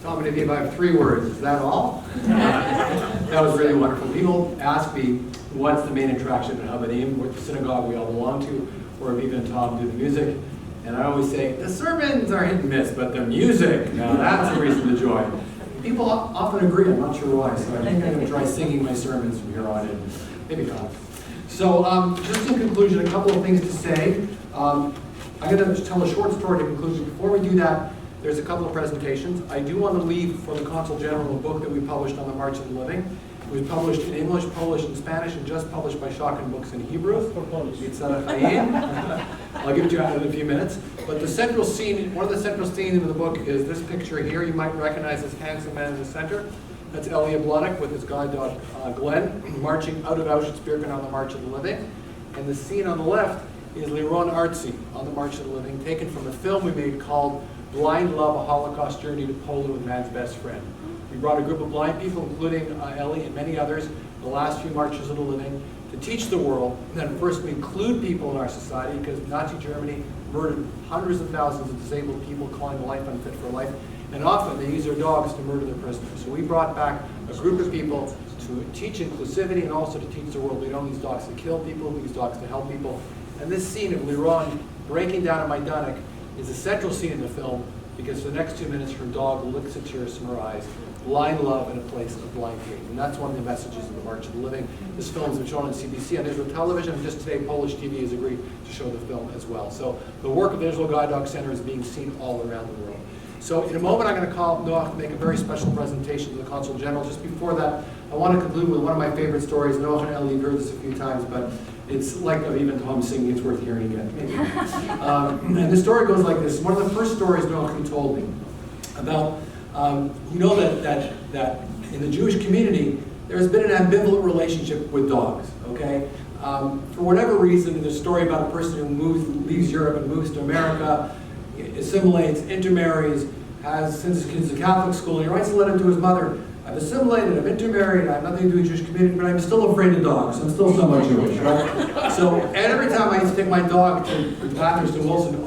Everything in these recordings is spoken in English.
Tom and Aviv, I have 3 words. Is that all? That was really wonderful. People ask me, what's the main attraction at Habanim, what the synagogue we all belong to, where Aviv and Tom do the music. And I always say, the sermons are hit and miss, but the music, now that's the reason to join. People often agree, I'm not sure why, so I think I'm going to try singing my sermons from here on in. Maybe not. So just in conclusion, a couple of things to say. I'm going to tell a short story to conclusion. Before we do that, there's a couple of presentations. I do want to leave for the Consul General a book that we published on the March of the Living. It was published in English, Polish, and Spanish, and just published by Schocken Books in Hebrew. It's I'll give it to you in a few minutes. But the central scene, one of the central scenes in the book is this picture here. You might recognize this handsome man in the center. That's Elia Blodek with his guide dog Glenn, marching out of Auschwitz-Birkenau on the March of the Living. And the scene on the left is Liron Artsy on the March of the Living, taken from a film we made called Blind Love, a Holocaust Journey to Poland with Man's Best Friend. We brought a group of blind people, including Ellie and many others, the last few Marches of the Living, to teach the world. And then first we include people in our society, because Nazi Germany murdered hundreds of thousands of disabled people, calling life unfit for life. And often they use their dogs to murder their prisoners. So we brought back a group of people to teach inclusivity and also to teach the world we don't use dogs to kill people, we use dogs to help people. And this scene of Liron breaking down a Majdanek is a central scene in the film, because for the next 2 minutes her dog licks the tears from her eyes. Blind love in a place of blind hate. And that's one of the messages of the March of the Living. This film has been shown on CBC, on Israel television, and just today Polish TV has agreed to show the film as well. So the work of the Israel Guide Dog Center is being seen all around the world. So in a moment I'm going to call Noah to make a very special presentation to the Consul General. Just before that, I want to conclude with one of my favorite stories. Noah and Ellie, you've heard this a few times, but it's like even Tom singing, it's worth hearing again. And the story goes like this. One of the first stories Noah told me about, you know that in the Jewish community, there's been an ambivalent relationship with dogs, okay? For whatever reason, there's a story about a person who leaves Europe and moves to America, assimilates, intermarries, sends his kids to Catholic school, and he writes a letter to his mother. I've assimilated, I've intermarried, I have nothing to do with the Jewish community, but I'm still afraid of dogs. I'm still somewhat Jewish, right? So, and every time I used to take my dog to Bathurst and Wilson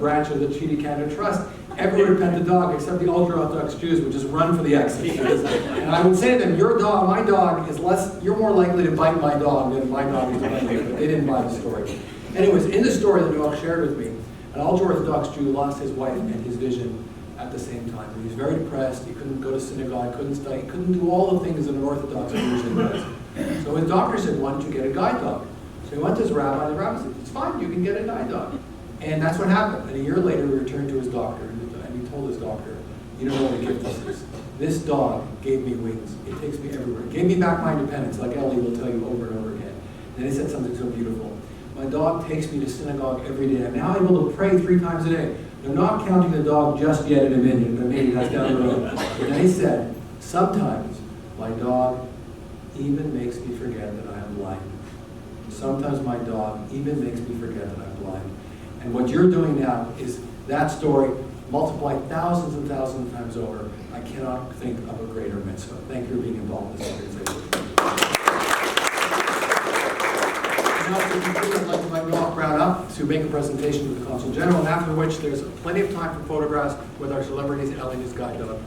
branch of the Treaty Canada Trust, everyone would pet the dog except the ultra-Orthodox Jews would just run for the exit. And I would say to them, your dog, my dog is less, you're more likely to bite my dog than my dog is to bite you. But they didn't buy the story. Anyways, in the story that Noah shared with me, an ultra-Orthodox Jew lost his wife and his vision at the same time. He was very depressed, he couldn't go to synagogue, couldn't study, he couldn't do all the things that an Orthodox Jew does. So his doctor said, why don't you get a guide dog? So he went to his rabbi, and the rabbi said, it's fine, you can get a guide dog. And that's what happened. And a year later, he returned to his doctor, and he told his doctor, you don't know what a gift this is. This dog gave me wings. It takes me everywhere. It gave me back my independence, like Ellie will tell you over and over again. And he said something so beautiful. My dog takes me to synagogue every day. I'm now able to pray 3 times a day. I'm not counting the dog just yet in a minute, but maybe that's down the road. And then he said, sometimes my dog even makes me forget that I am blind. Sometimes my dog even makes me forget that I'm blind. And what you're doing now is that story multiplied thousands and thousands of times over. I cannot think of a greater mitzvah. Thank you for being involved in this organization. Now, to conclude, I'd like to invite Noah Brown up to make a presentation to the Consul General, and after which there's plenty of time for photographs with our celebrities, Ellie and his guide dog.